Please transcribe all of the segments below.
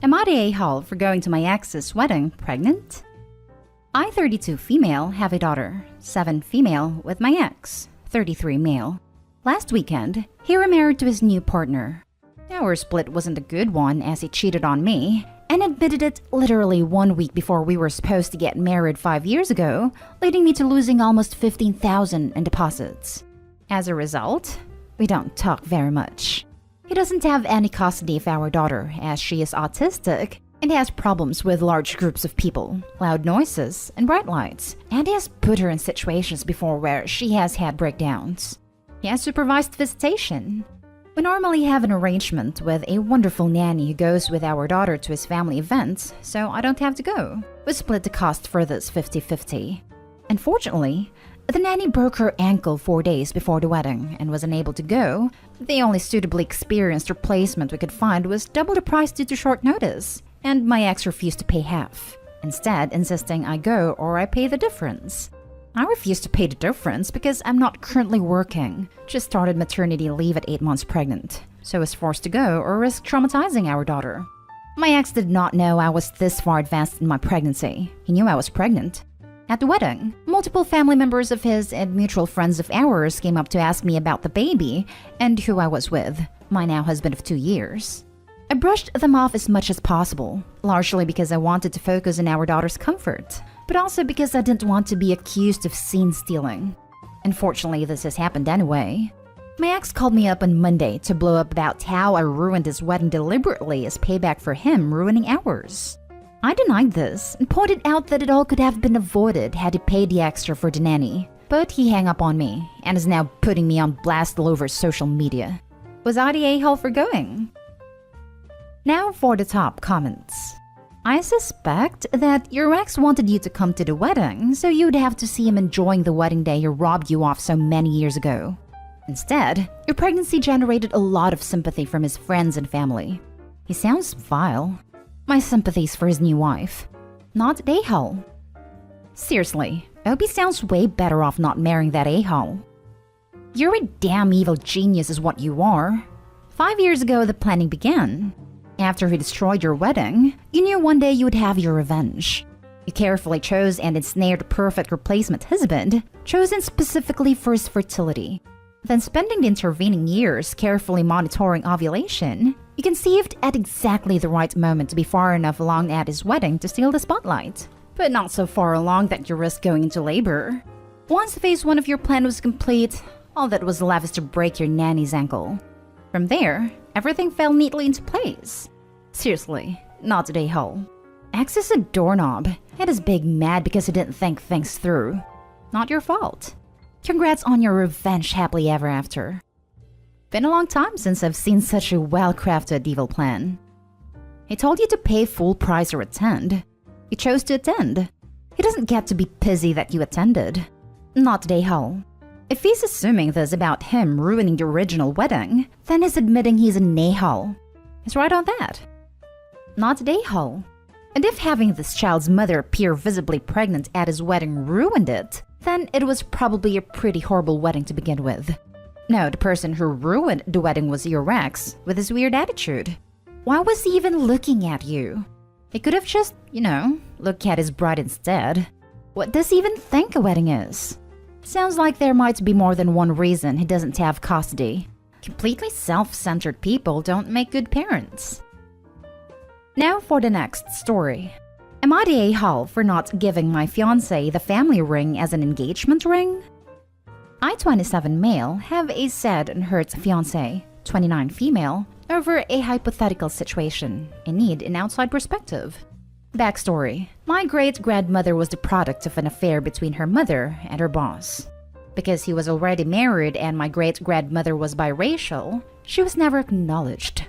Am I the a-hole for going to my ex's wedding pregnant? I, 32 female, have a daughter, 7 female with my ex, 33 male. Last weekend, he remarried to his new partner. Our split wasn't a good one as he cheated on me and admitted it literally 1 week before we were supposed to get married 5 years ago, leading me to losing almost $15,000 in deposits. As a result, we don't talk very much. He doesn't have any custody of our daughter as she is autistic and has problems with large groups of people, loud noises, and bright lights, and he has put her in situations before where she has had breakdowns. He has supervised visitation. We normally have an arrangement with a wonderful nanny who goes with our daughter to his family events, so I don't have to go. We split the cost for this 50-50. Unfortunately, the nanny broke her ankle 4 days before the wedding and was unable to go. The only suitably experienced replacement we could find was double the price due to short notice, and my ex refused to pay half, instead insisting I go or I pay the difference. I refused to pay the difference because I'm not currently working, just started maternity leave at 8 months pregnant, so was forced to go or risk traumatizing our daughter. My ex did not know I was this far advanced in my pregnancy. He knew I was pregnant. At the wedding, multiple family members of his and mutual friends of ours came up to ask me about the baby and who I was with, my now husband of 2 years. I brushed them off as much as possible, largely because I wanted to focus on our daughter's comfort, but also because I didn't want to be accused of scene stealing. Unfortunately, this has happened anyway. My ex called me up on Monday to blow up about how I ruined his wedding deliberately as payback for him ruining ours. I denied this and pointed out that it all could have been avoided had he paid the extra for the nanny, but he hung up on me and is now putting me on blast all over social media. Was I the a-hole for going? Now for the top comments. I suspect that your ex wanted you to come to the wedding, so you'd have to see him enjoying the wedding day he robbed you off so many years ago. Instead, your pregnancy generated a lot of sympathy from his friends and family. He sounds vile. My sympathies for his new wife. Not the a-hole. Seriously, Obi sounds way better off not marrying that a-hole. You're a damn evil genius is what you are. 5 years ago the planning began. After he destroyed your wedding, you knew one day you would have your revenge. You carefully chose and ensnared the perfect replacement husband, chosen specifically for his fertility. Then spending the intervening years carefully monitoring ovulation, you conceived at exactly the right moment to be far enough along at his wedding to steal the spotlight, but not so far along that you risked going into labor. Once phase 1 of your plan was complete, all that was left is to break your nanny's ankle. From there, everything fell neatly into place. Seriously, not the a-hole. Ex is a doorknob and is big mad because he didn't think things through. Not your fault. Congrats on your revenge happily ever after. Been a long time since I've seen such a well-crafted evil plan. He told you to pay full price or attend. You chose to attend. He doesn't get to be pissy that you attended. Not the a-hole. If he's assuming this about him ruining the original wedding, then he's admitting he's an a-hole. He's right on that. Not the a-hole. And if having this child's mother appear visibly pregnant at his wedding ruined it, then it was probably a pretty horrible wedding to begin with. No, the person who ruined the wedding was your ex, with his weird attitude. Why was he even looking at you? He could have just, looked at his bride instead. What does he even think a wedding is? Sounds like there might be more than one reason he doesn't have custody. Completely self-centered people don't make good parents. Now for the next story. Am I the a-hole for not giving my fiancé the family ring as an engagement ring? I, 27 male, have a sad and hurt fiancé, 29 female, over a hypothetical situation and need an outside perspective. Backstory. My great-grandmother was the product of an affair between her mother and her boss. Because he was already married and my great-grandmother was biracial, she was never acknowledged.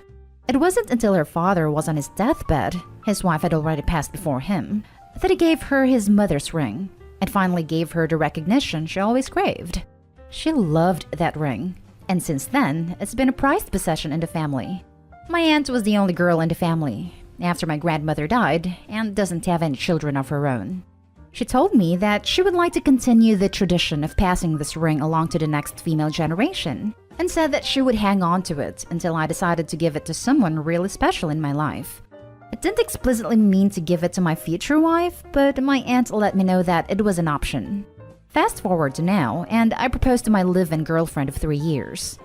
It wasn't until her father was on his deathbed, his wife had already passed before him, that he gave her his mother's ring, and finally gave her the recognition she always craved. She loved that ring, and since then, it's been a prized possession in the family. My aunt was the only girl in the family, after my grandmother died, and doesn't have any children of her own. She told me that she would like to continue the tradition of passing this ring along to the next female generation, and said that she would hang on to it until I decided to give it to someone really special in my life. It didn't explicitly mean to give it to my future wife, but my aunt let me know that it was an option. Fast forward to now, and I proposed to my live-in girlfriend of 3 years.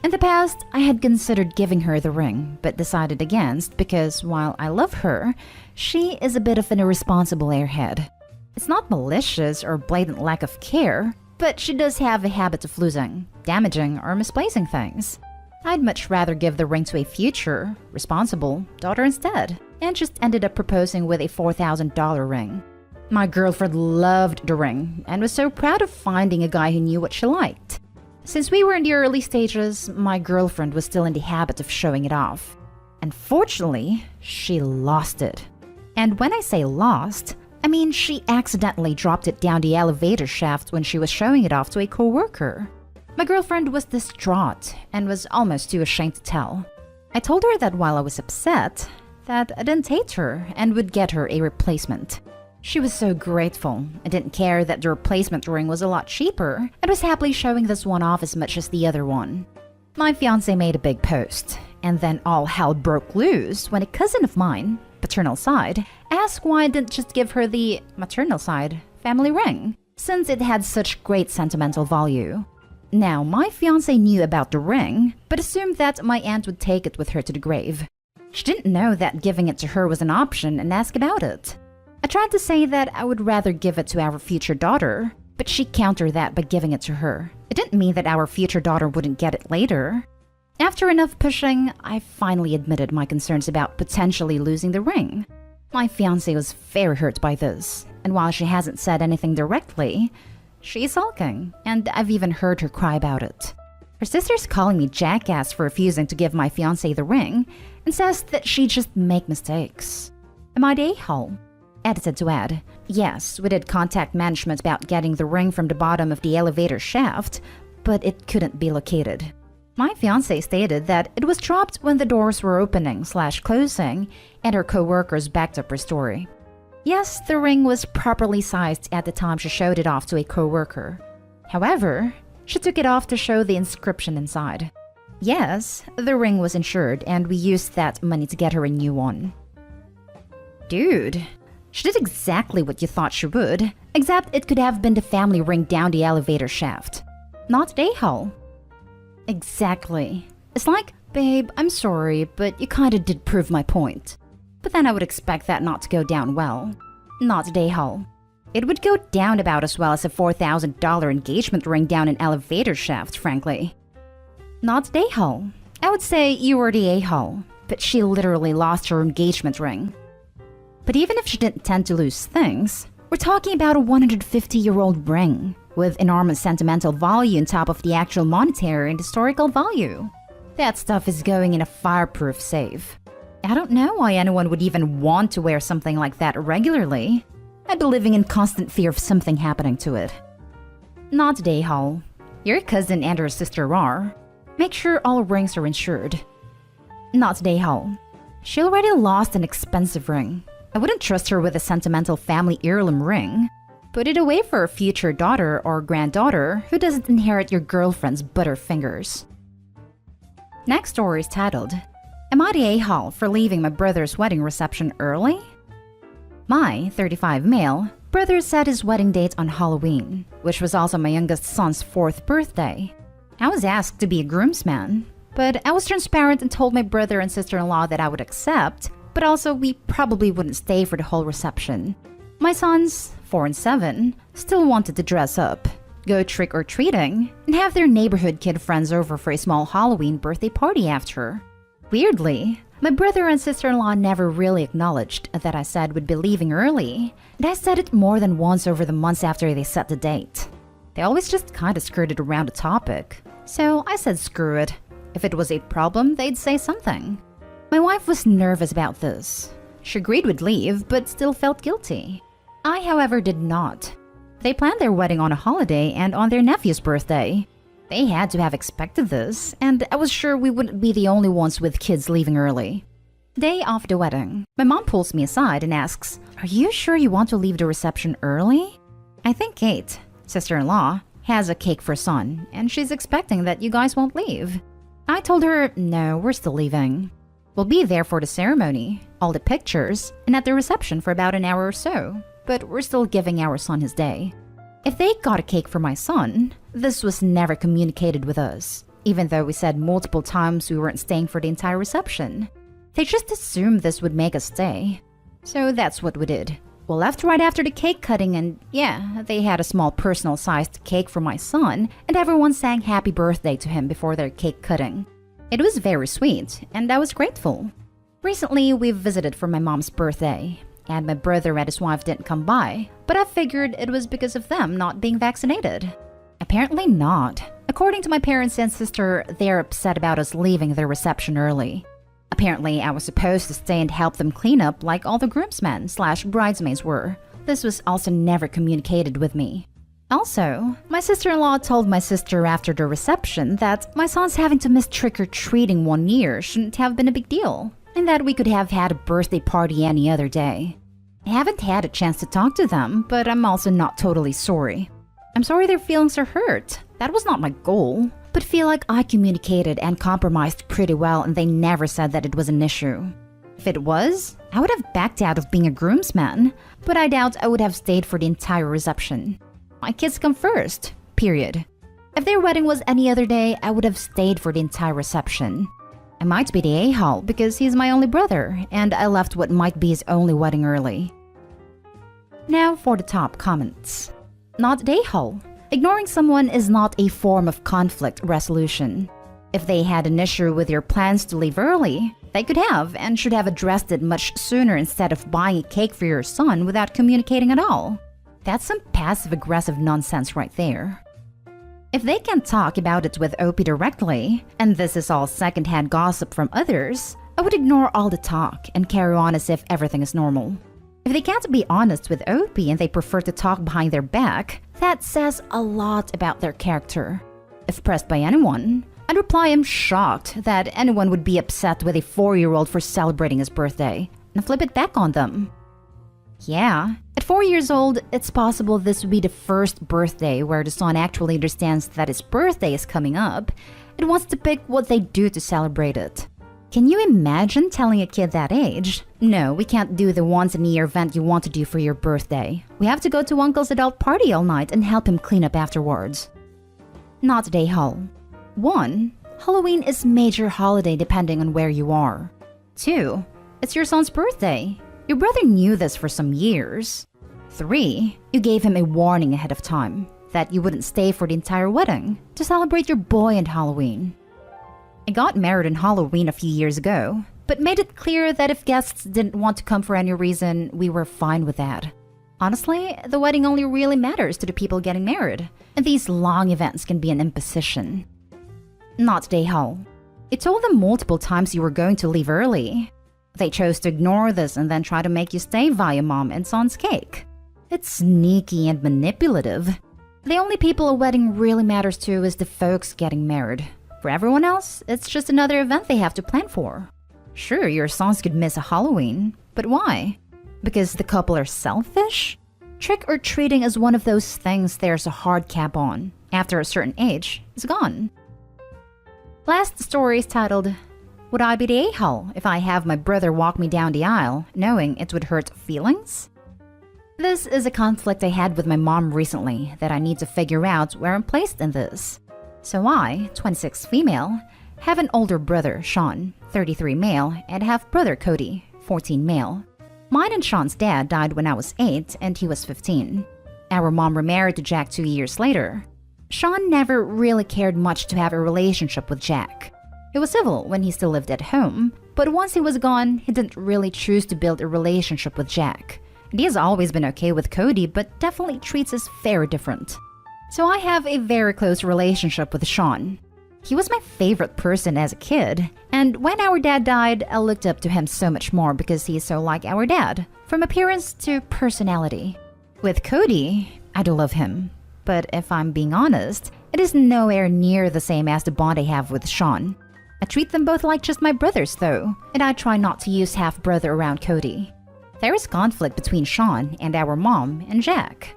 In the past, I had considered giving her the ring, but decided against because while I love her, she is a bit of an irresponsible airhead. It's not malicious or blatant lack of care, but she does have a habit of losing, damaging, or misplacing things. I'd much rather give the ring to a future, responsible daughter instead, and just ended up proposing with a $4,000 ring. My girlfriend loved the ring and was so proud of finding a guy who knew what she liked. Since we were in the early stages, my girlfriend was still in the habit of showing it off. Unfortunately, she lost it. And when I say lost, I mean she accidentally dropped it down the elevator shaft when she was showing it off to a coworker. My girlfriend was distraught and was almost too ashamed to tell. I told her that while I was upset, that I didn't hate her and would get her a replacement. She was so grateful and didn't care that the replacement ring was a lot cheaper and was happily showing this one off as much as the other one. My fiancé made a big post, and then all hell broke loose when a cousin of mine, paternal side, asked why I didn't just give her the maternal side family ring, since it had such great sentimental value. Now, my fiancé knew about the ring, but assumed that my aunt would take it with her to the grave. She didn't know that giving it to her was an option and asked about it. I tried to say that I would rather give it to our future daughter, but she countered that by giving it to her. It didn't mean that our future daughter wouldn't get it later. After enough pushing, I finally admitted my concerns about potentially losing the ring. My fiancé was very hurt by this, and while she hasn't said anything directly, she's sulking, and I've even heard her cry about it. Her sister's calling me jackass for refusing to give my fiancé the ring, and says that she just make mistakes. Am I the a-hole? Edited to add, yes, we did contact management about getting the ring from the bottom of the elevator shaft, but it couldn't be located. My fiancé stated that it was dropped when the doors were opening/closing, and her co-workers backed up her story. Yes, the ring was properly sized at the time she showed it off to a co-worker. However, she took it off to show the inscription inside. Yes, the ring was insured, and we used that money to get her a new one. Dude, she did exactly what you thought she would, except it could have been the family ring down the elevator shaft. Not the a-hole. Exactly. It's like, babe, I'm sorry, but you kinda did prove my point. But then I would expect that not to go down well. Not the a-hole. It would go down about as well as a $4,000 engagement ring down an elevator shaft, frankly. Not the a-hole. I would say you were the a-hole, but she literally lost her engagement ring. But even if she didn't tend to lose things, we're talking about a 150-year-old ring with enormous sentimental value on top of the actual monetary and historical value. That stuff is going in a fireproof safe. I don't know why anyone would even want to wear something like that regularly. I'd be living in constant fear of something happening to it. Not the a-hole. Your cousin and her sister are. Make sure all rings are insured. Not the a-hole. She already lost an expensive ring. I wouldn't trust her with a sentimental family heirloom ring. Put it away for a future daughter or granddaughter who doesn't inherit your girlfriend's butterfingers. Next story is titled, Am I the a-hole for leaving my brother's wedding reception early? My 35 male brother set his wedding date on Halloween, which was also my youngest son's 4th birthday. I was asked to be a groomsman, but I was transparent and told my brother and sister-in-law that I would accept, but also we probably wouldn't stay for the whole reception. My sons, 4 and 7, still wanted to dress up, go trick-or-treating, and have their neighborhood kid friends over for a small Halloween birthday party after. Weirdly, my brother and sister-in-law never really acknowledged that I said we'd be leaving early, and I said it more than once over the months after they set the date. They always just kinda skirted around the topic, so I said screw it. If it was a problem, they'd say something. My wife was nervous about this. She agreed we'd leave, but still felt guilty. I, however, did not. They planned their wedding on a holiday and on their nephew's birthday. They had to have expected this, and I was sure we wouldn't be the only ones with kids leaving early. Day of the wedding, my mom pulls me aside and asks, "Are you sure you want to leave the reception early?" I think Kate, sister-in-law, has a cake for son, and she's expecting that you guys won't leave. I told her, no, we're still leaving. We'll be there for the ceremony, all the pictures, and at the reception for about an hour or so. But we're still giving our son his day. If they got a cake for my son, this was never communicated with us, even though we said multiple times we weren't staying for the entire reception. They just assumed this would make us stay. So that's what we did. We left right after the cake cutting and yeah, they had a small personal-sized cake for my son and everyone sang happy birthday to him before their cake cutting. It was very sweet and I was grateful. Recently, we've visited for my mom's birthday and my brother and his wife didn't come by, but I figured it was because of them not being vaccinated. Apparently not. According to my parents and sister, they're upset about us leaving their reception early. Apparently, I was supposed to stay and help them clean up like all the groomsmen/bridesmaids were. This was also never communicated with me. Also, my sister-in-law told my sister after the reception that my son's having to miss trick-or-treating 1 year shouldn't have been a big deal, and that we could have had a birthday party any other day. I haven't had a chance to talk to them, but I'm also not totally sorry. I'm sorry their feelings are hurt. That was not my goal, but feel like I communicated and compromised pretty well and they never said that it was an issue. If it was, I would have backed out of being a groomsman, but I doubt I would have stayed for the entire reception. My kids come first, period. If their wedding was any other day, I would have stayed for the entire reception. I might be the a-hole because he's my only brother, and I left what might be his only wedding early. Now for the top comments. Not the a-hole. Ignoring someone is not a form of conflict resolution. If they had an issue with your plans to leave early, they could have and should have addressed it much sooner instead of buying a cake for your son without communicating at all. That's some passive-aggressive nonsense right there. If they can talk about it with OP directly, and this is all second-hand gossip from others, I would ignore all the talk and carry on as if everything is normal. If they can't be honest with OP and they prefer to talk behind their back, that says a lot about their character. If pressed by anyone, I'd reply I'm shocked that anyone would be upset with a 4-year-old for celebrating his birthday, and flip it back on them. Yeah, at 4 years old, it's possible this would be the first birthday where the son actually understands that his birthday is coming up and wants to pick what they do to celebrate it. Can you imagine telling a kid that age, "No, we can't do the once-in-a-year event you want to do for your birthday. We have to go to Uncle's adult party all night and help him clean up afterwards." Not day hall. 1. Halloween is major holiday depending on where you are. 2. It's your son's birthday. Your brother knew this for some years. 3. You gave him a warning ahead of time that you wouldn't stay for the entire wedding to celebrate your boy and Halloween. I got married on Halloween a few years ago, but made it clear that if guests didn't want to come for any reason, we were fine with that. Honestly, the wedding only really matters to the people getting married, and these long events can be an imposition. Not day hall. You told them multiple times you were going to leave early. They chose to ignore this and then try to make you stay via mom and son's cake. It's sneaky and manipulative. The only people a wedding really matters to is the folks getting married. For everyone else, it's just another event they have to plan for. Sure, your sons could miss a Halloween, but why? Because the couple are selfish? Trick-or-treating is one of those things there's a hard cap on. After a certain age, it's gone. Last story is titled, "Would I be the a-hole if I have my brother walk me down the aisle, knowing it would hurt feelings?" This is a conflict I had with my mom recently that I need to figure out where I'm placed in this. So I, 26 female, have an older brother, Sean, 33 male, and half-brother Cody, 14 male. Mine and Sean's dad died when I was 8 and he was 15. Our mom remarried to Jack 2 years later. Sean never really cared much to have a relationship with Jack. He was civil when he still lived at home, but once he was gone, he didn't really choose to build a relationship with Jack. And he has always been okay with Cody, but definitely treats us very different. So I have a very close relationship with Sean. He was my favorite person as a kid, and when our dad died, I looked up to him so much more because he is so like our dad, from appearance to personality. With Cody, I do love him, but if I'm being honest, it is nowhere near the same as the bond I have with Sean. I treat them both like just my brothers though, and I try not to use half-brother around Cody. There is conflict between Sean and our mom and Jack.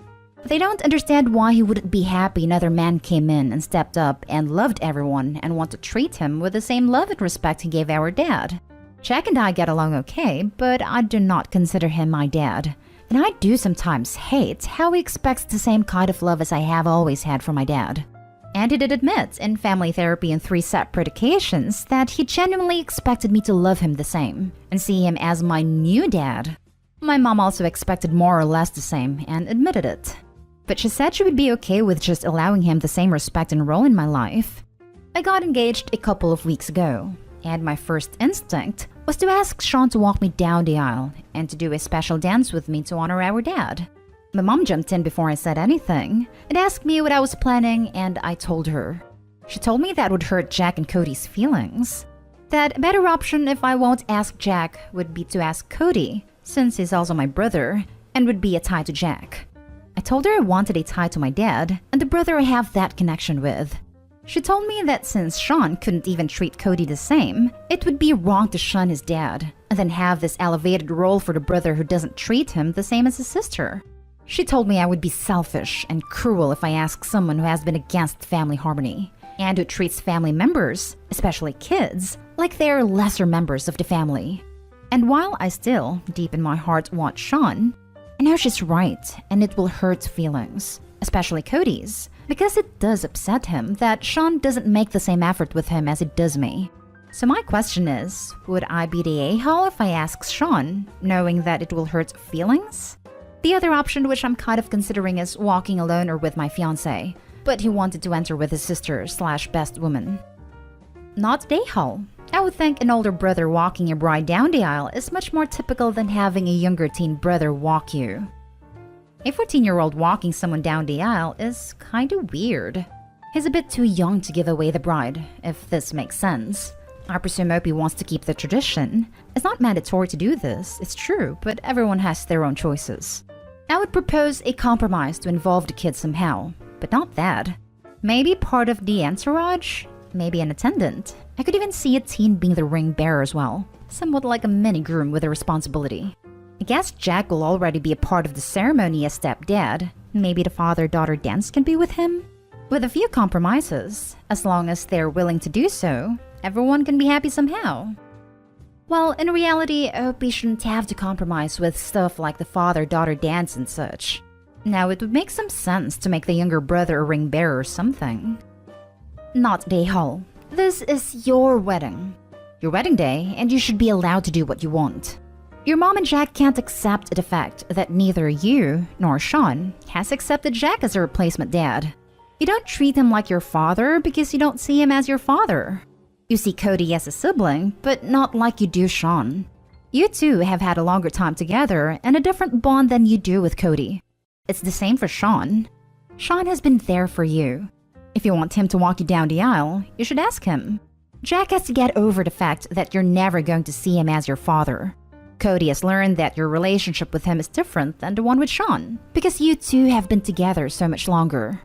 They don't understand why he wouldn't be happy another man came in and stepped up and loved everyone and want to treat him with the same love and respect he gave our dad. Jack and I get along okay, but I do not consider him my dad. And I do sometimes hate how he expects the same kind of love as I have always had from my dad. And he did admit in family therapy on 3 separate occasions that he genuinely expected me to love him the same and see him as my new dad. My mom also expected more or less the same and admitted it. But she said she would be okay with just allowing him the same respect and role in my life. I got engaged a couple of weeks ago, and my first instinct was to ask Sean to walk me down the aisle and to do a special dance with me to honor our dad. My mom jumped in before I said anything and asked me what I was planning, and I told her. She told me that would hurt Jack and Cody's feelings. That a better option if I won't ask Jack would be to ask Cody, since he's also my brother, and would be a tie to Jack. I told her I wanted a tie to my dad and the brother I have that connection with. She told me that since Sean couldn't even treat Cody the same, it would be wrong to shun his dad and then have this elevated role for the brother who doesn't treat him the same as his sister. She told me I would be selfish and cruel if I asked someone who has been against family harmony and who treats family members, especially kids, like they are lesser members of the family. And while I still, deep in my heart, want Sean, I know she's right and it will hurt feelings, especially Cody's, because it does upset him that Sean doesn't make the same effort with him as it does me. So my question is, would I be the a-hole if I ask Sean, knowing that it will hurt feelings? The other option which I'm kind of considering is walking alone or with my fiancé, but he wanted to enter with his sister/best woman. Not the a-hole. I would think an older brother walking a bride down the aisle is much more typical than having a younger teen brother walk you. A 14-year-old walking someone down the aisle is kinda weird. He's a bit too young to give away the bride, if this makes sense. I presume Opie wants to keep the tradition. It's not mandatory to do this, it's true, but everyone has their own choices. I would propose a compromise to involve the kids somehow, but not that. Maybe part of the entourage? Maybe an attendant. I could even see a teen being the ring bearer as well, somewhat like a mini groom with a responsibility. I guess Jack will already be a part of the ceremony as stepdad. Maybe the father-daughter dance can be with him? With a few compromises, as long as they're willing to do so, everyone can be happy somehow. Well, in reality, I hope we shouldn't have to compromise with stuff like the father-daughter dance and such. Now, it would make some sense to make the younger brother a ring bearer or something. Not the a-hole. This is your wedding. Your wedding day, and you should be allowed to do what you want. Your mom and Jack can't accept the fact that neither you nor Sean has accepted Jack as a replacement dad. You don't treat him like your father because you don't see him as your father. You see Cody as a sibling, but not like you do Sean. You two have had a longer time together and a different bond than you do with Cody. It's the same for Sean. Sean has been there for you. If you want him to walk you down the aisle, you should ask him. Jack has to get over the fact that you're never going to see him as your father. Cody has learned that your relationship with him is different than the one with Sean, because you two have been together so much longer.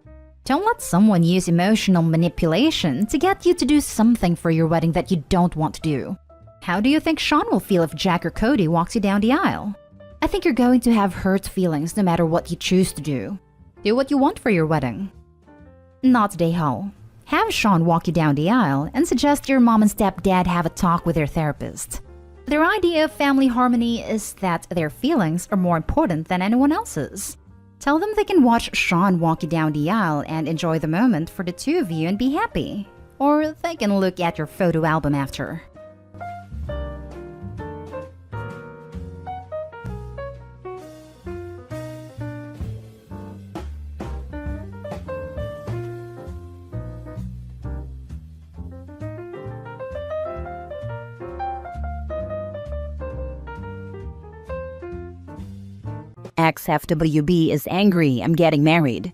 Don't let someone use emotional manipulation to get you to do something for your wedding that you don't want to do. How do you think Sean will feel if Jack or Cody walks you down the aisle? I think you're going to have hurt feelings no matter what you choose to do. Do what you want for your wedding. Not the a-hole. Have Sean walk you down the aisle and suggest your mom and stepdad have a talk with their therapist. Their idea of family harmony is that their feelings are more important than anyone else's. Tell them they can watch Sean walk you down the aisle and enjoy the moment for the two of you and be happy. Or they can look at your photo album after. Ex-FWB is angry I'm getting married.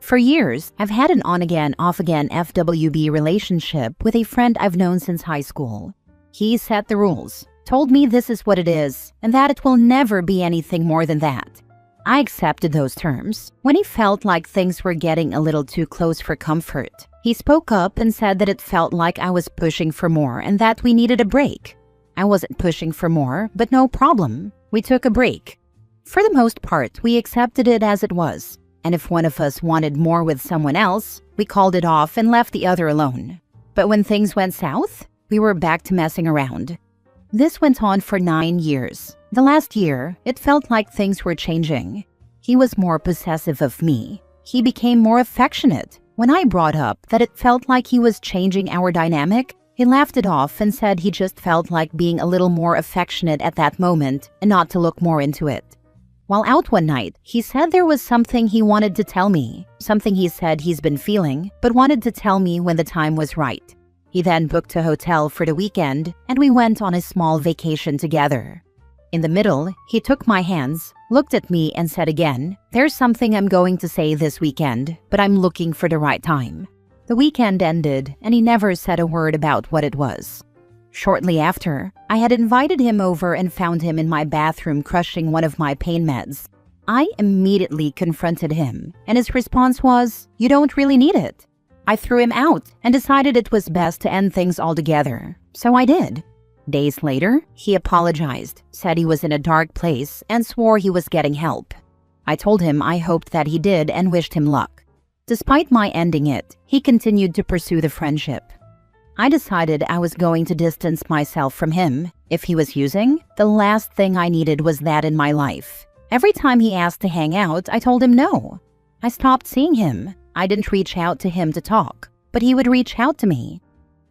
For years, I've had an on-again, off-again FWB relationship with a friend I've known since high school. He set the rules, told me this is what it is, and that it will never be anything more than that. I accepted those terms. When he felt like things were getting a little too close for comfort, he spoke up and said that it felt like I was pushing for more and that we needed a break. I wasn't pushing for more, but no problem. We took a break. For the most part, we accepted it as it was, and if one of us wanted more with someone else, we called it off and left the other alone. But when things went south, we were back to messing around. This went on for 9 years. The last year, it felt like things were changing. He was more possessive of me. He became more affectionate. When I brought up that it felt like he was changing our dynamic, he laughed it off and said he just felt like being a little more affectionate at that moment and not to look more into it. While out one night, he said there was something he wanted to tell me, something he said he's been feeling, but wanted to tell me when the time was right. He then booked a hotel for the weekend, and we went on a small vacation together. In the middle, he took my hands, looked at me, and said again, "There's something I'm going to say this weekend, but I'm looking for the right time." The weekend ended, and he never said a word about what it was. Shortly after, I had invited him over and found him in my bathroom crushing one of my pain meds. I immediately confronted him, and his response was, "You don't really need it." I threw him out and decided it was best to end things altogether, so I did. Days later, he apologized, said he was in a dark place, and swore he was getting help. I told him I hoped that he did and wished him luck. Despite my ending it, he continued to pursue the friendship. I decided I was going to distance myself from him. If he was using, the last thing I needed was that in my life. Every time he asked to hang out, I told him no. I stopped seeing him. I didn't reach out to him to talk, but he would reach out to me.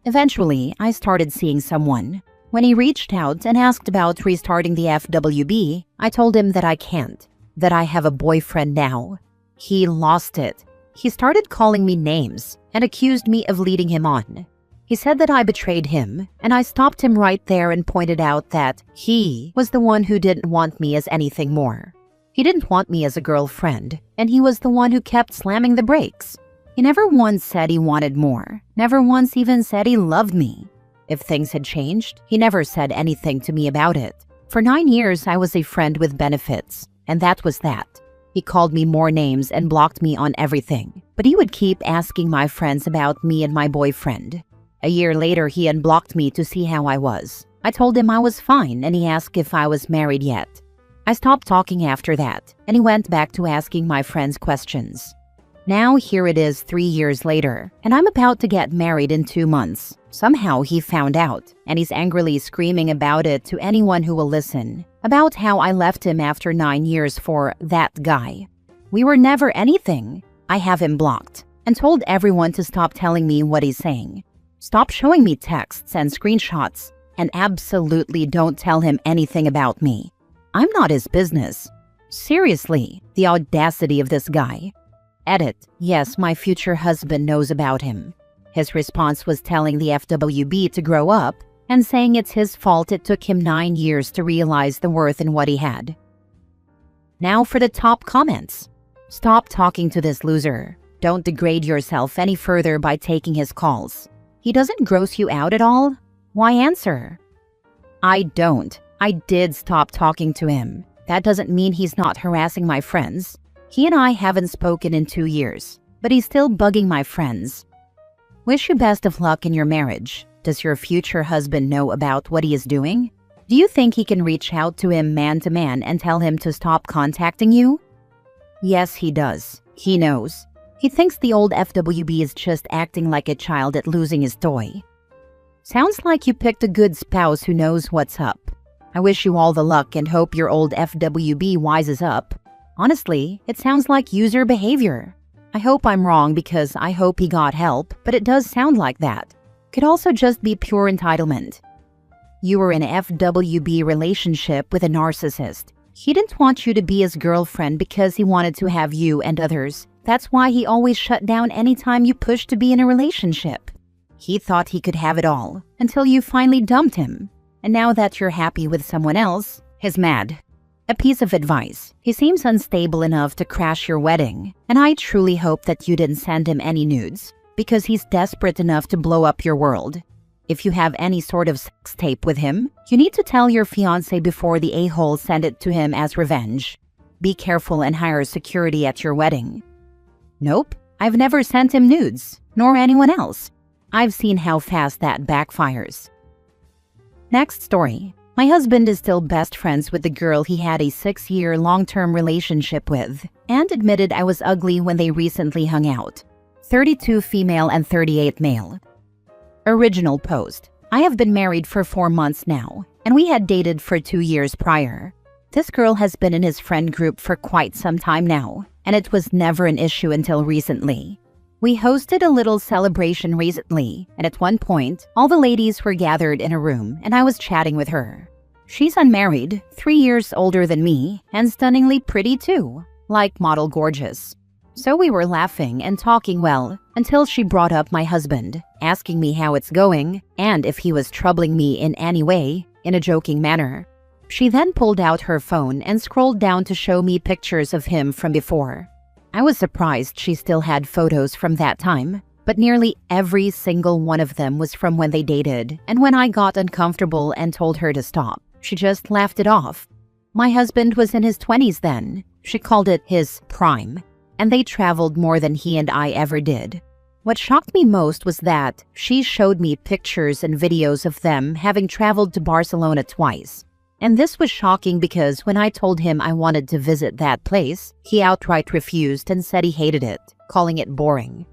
Eventually, I started seeing someone. When he reached out and asked about restarting the FWB, I told him that I can't, that I have a boyfriend now. He lost it. He started calling me names and accused me of leading him on. He said that I betrayed him, and I stopped him right there and pointed out that he was the one who didn't want me as anything more. He didn't want me as a girlfriend, and he was the one who kept slamming the brakes. He never once said he wanted more, never once even said he loved me. If things had changed, he never said anything to me about it. For 9 years, I was a friend with benefits, and that was that. He called me more names and blocked me on everything, but he would keep asking my friends about me and my boyfriend. A year later, he unblocked me to see how I was. I told him I was fine, and he asked if I was married yet. I stopped talking after that, and he went back to asking my friends questions. Now here it is 3 years later, and I'm about to get married in 2 months. Somehow he found out, and he's angrily screaming about it to anyone who will listen, about how I left him after 9 years for that guy. We were never anything. I have him blocked, and told everyone to stop telling me what he's saying. Stop showing me texts and screenshots, and absolutely don't tell him anything about me. I'm not his business. Seriously, the audacity of this guy. Edit, yes, my future husband knows about him. His response was telling the FWB to grow up and saying it's his fault it took him 9 years to realize the worth in what he had. Now for the top comments. Stop talking to this loser. Don't degrade yourself any further by taking his calls. He doesn't gross you out at all? Why answer? I don't. I did stop talking to him. That doesn't mean he's not harassing my friends. He and I haven't spoken in 2 years, but he's still bugging my friends. Wish you best of luck in your marriage. Does your future husband know about what he is doing? Do you think he can reach out to him man to man and tell him to stop contacting you? Yes, he does. He knows. He thinks the old FWB is just acting like a child at losing his toy. Sounds like you picked a good spouse who knows what's up. I wish you all the luck and hope your old FWB wises up. Honestly, it sounds like user behavior. I hope I'm wrong because I hope he got help, but it does sound like that. Could also just be pure entitlement. You were in an FWB relationship with a narcissist. He didn't want you to be his girlfriend because he wanted to have you and others. That's why he always shut down anytime you pushed to be in a relationship. He thought he could have it all until you finally dumped him. And now that you're happy with someone else, he's mad. A piece of advice. He seems unstable enough to crash your wedding, and I truly hope that you didn't send him any nudes, because he's desperate enough to blow up your world. If you have any sort of sex tape with him, you need to tell your fiancé before the a-hole send it to him as revenge. Be careful and hire security at your wedding. Nope, I've never sent him nudes, nor anyone else. I've seen how fast that backfires. Next story. My husband is still best friends with the girl he had a 6-year long-term relationship with, and admitted I was ugly when they recently hung out. 32 female and 38 male. Original post. I have been married for 4 months now, and we had dated for 2 years prior. This girl has been in his friend group for quite some time now, and it was never an issue until recently. We hosted a little celebration recently, and at one point, all the ladies were gathered in a room and I was chatting with her. She's unmarried, 3 years older than me, and stunningly pretty too, like model gorgeous. So we were laughing and talking well until she brought up my husband, asking me how it's going and if he was troubling me in any way, in a joking manner. She then pulled out her phone and scrolled down to show me pictures of him from before. I was surprised she still had photos from that time, but nearly every single one of them was from when they dated, and when I got uncomfortable and told her to stop, she just laughed it off. My husband was in his 20s then. She called it his prime, and they traveled more than he and I ever did. What shocked me most was that she showed me pictures and videos of them having traveled to Barcelona twice. And this was shocking because when I told him I wanted to visit that place, he outright refused and said he hated it, calling it boring.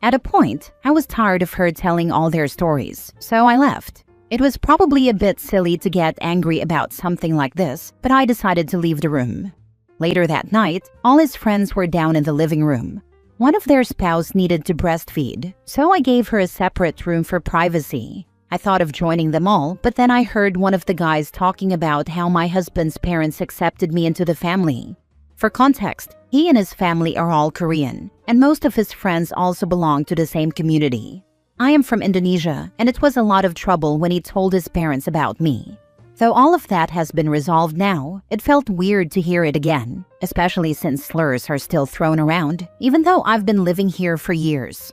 At a point, I was tired of her telling all their stories, so I left. It was probably a bit silly to get angry about something like this, but I decided to leave the room. Later that night, all his friends were down in the living room. One of their spouse needed to breastfeed, so I gave her a separate room for privacy. I thought of joining them all, but then I heard one of the guys talking about how my husband's parents accepted me into the family. For context, he and his family are all Korean, and most of his friends also belong to the same community. I am from Indonesia, and it was a lot of trouble when he told his parents about me. Though all of that has been resolved now, it felt weird to hear it again, especially since slurs are still thrown around, even though I've been living here for years.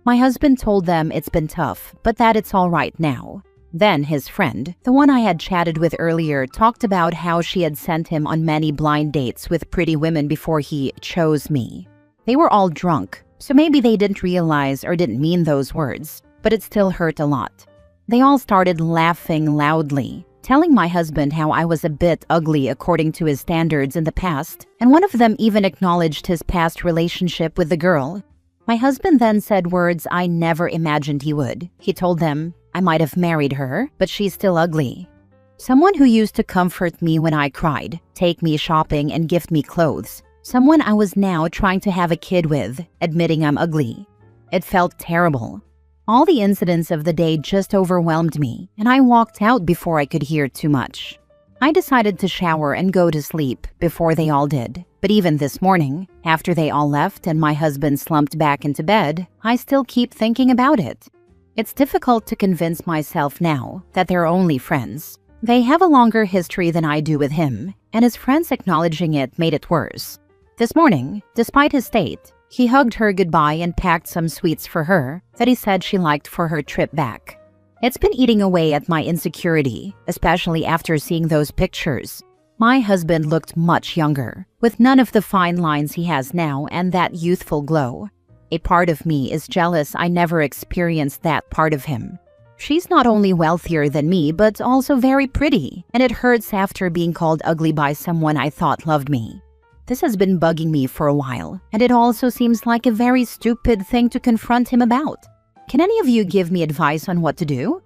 My husband told them it's been tough, but that it's all right now. Then his friend, the one I had chatted with earlier, talked about how she had sent him on many blind dates with pretty women before he chose me. They were all drunk, so maybe they didn't realize or didn't mean those words, but it still hurt a lot. They all started laughing loudly, telling my husband how I was a bit ugly according to his standards in the past, and one of them even acknowledged his past relationship with the girl. My husband then said words I never imagined he would. He told them, I might have married her, but she's still ugly. Someone who used to comfort me when I cried, take me shopping and gift me clothes. Someone I was now trying to have a kid with, admitting I'm ugly. It felt terrible. All the incidents of the day just overwhelmed me, and I walked out before I could hear too much. I decided to shower and go to sleep before they all did. But even this morning, after they all left and my husband slumped back into bed, I still keep thinking about it. It's difficult to convince myself now that they're only friends. They have a longer history than I do with him, and his friends acknowledging it made it worse. This morning, despite his state, he hugged her goodbye and packed some sweets for her that he said she liked for her trip back. It's been eating away at my insecurity, especially after seeing those pictures. My husband looked much younger, with none of the fine lines he has now and that youthful glow. A part of me is jealous I never experienced that part of him. She's not only wealthier than me, but also very pretty, and it hurts after being called ugly by someone I thought loved me. This has been bugging me for a while, and it also seems like a very stupid thing to confront him about. Can any of you give me advice on what to do?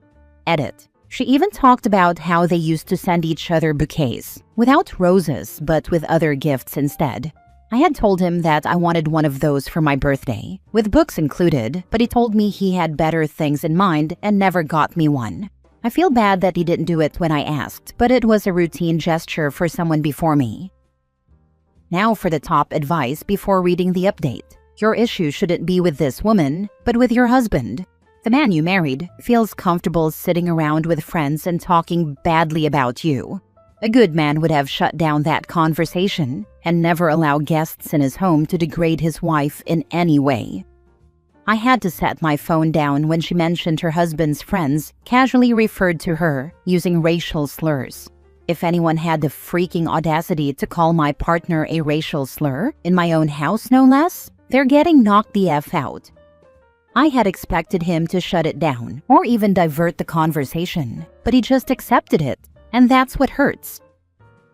Edit. She even talked about how they used to send each other bouquets, without roses, but with other gifts instead. I had told him that I wanted one of those for my birthday, with books included, but he told me he had better things in mind and never got me one. I feel bad that he didn't do it when I asked, but it was a routine gesture for someone before me. Now for the top advice before reading the update. Your issue shouldn't be with this woman, but with your husband. The man you married feels comfortable sitting around with friends and talking badly about you. A good man would have shut down that conversation and never allow guests in his home to degrade his wife in any way. I had to set my phone down when she mentioned her husband's friends casually referred to her using racial slurs. If anyone had the freaking audacity to call my partner a racial slur, in my own house no less, they're getting knocked the F out. I had expected him to shut it down or even divert the conversation, but he just accepted it, and that's what hurts.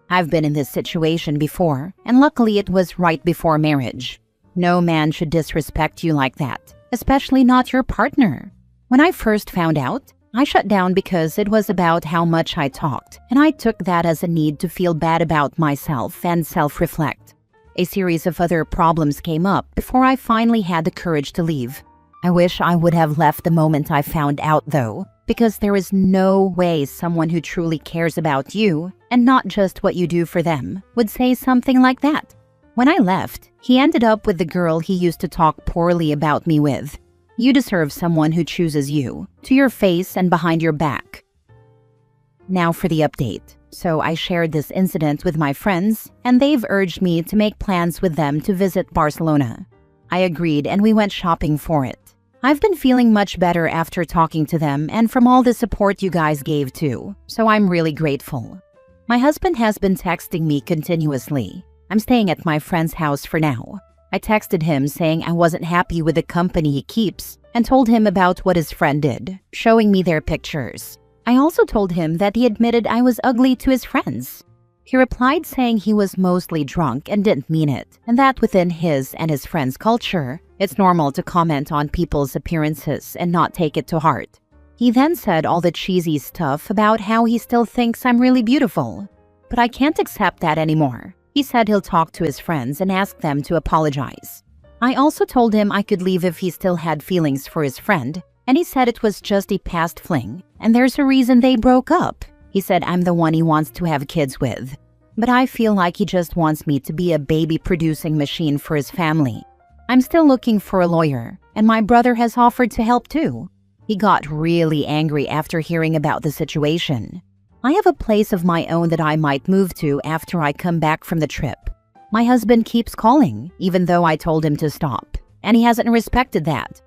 I've been in this situation before, and luckily it was right before marriage. No man should disrespect you like that, especially not your partner. When I first found out, I shut down because it was about how much I talked, and I took that as a need to feel bad about myself and self-reflect. A series of other problems came up before I finally had the courage to leave. I wish I would have left the moment I found out, though, because there is no way someone who truly cares about you, and not just what you do for them, would say something like that. When I left, he ended up with the girl he used to talk poorly about me with. You deserve someone who chooses you, to your face and behind your back. Now for the update. So I shared this incident with my friends, and they've urged me to make plans with them to visit Barcelona. I agreed and we went shopping for it. I've been feeling much better after talking to them and from all the support you guys gave too, so I'm really grateful. My husband has been texting me continuously. I'm staying at my friend's house for now. I texted him saying I wasn't happy with the company he keeps and told him about what his friend did, showing me their pictures. I also told him that he admitted I was ugly to his friends. He replied saying he was mostly drunk and didn't mean it, and that within his and his friends' culture, it's normal to comment on people's appearances and not take it to heart. He then said all the cheesy stuff about how he still thinks I'm really beautiful. But I can't accept that anymore. He said he'll talk to his friends and ask them to apologize. I also told him I could leave if he still had feelings for his friend, and he said it was just a past fling, and there's a reason they broke up. He said I'm the one he wants to have kids with. But I feel like he just wants me to be a baby-producing machine for his family. I'm still looking for a lawyer, and my brother has offered to help too. He got really angry after hearing about the situation. I have a place of my own that I might move to after I come back from the trip. My husband keeps calling, even though I told him to stop, and he hasn't respected that.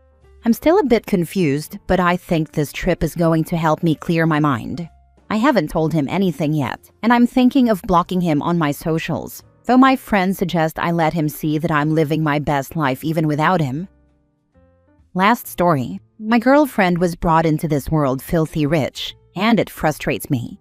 I'm still a bit confused, but I think this trip is going to help me clear my mind. I haven't told him anything yet, and I'm thinking of blocking him on my socials, though my friends suggest I let him see that I'm living my best life even without him. Last story. My girlfriend was brought into this world filthy rich, and it frustrates me.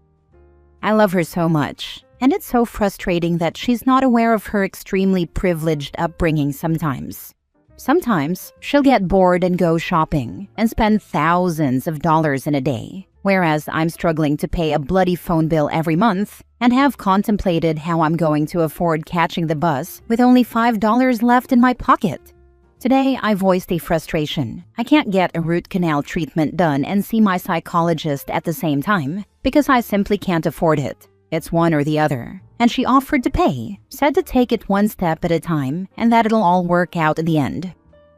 I love her so much, and it's so frustrating that she's not aware of her extremely privileged upbringing sometimes. Sometimes, she'll get bored and go shopping and spend thousands of dollars in a day, whereas I'm struggling to pay a bloody phone bill every month and have contemplated how I'm going to afford catching the bus with only $5 left in my pocket. Today, I voiced a frustration. I can't get a root canal treatment done and see my psychologist at the same time because I simply can't afford it. It's one or the other. And she offered to pay, said to take it one step at a time and that it'll all work out in the end.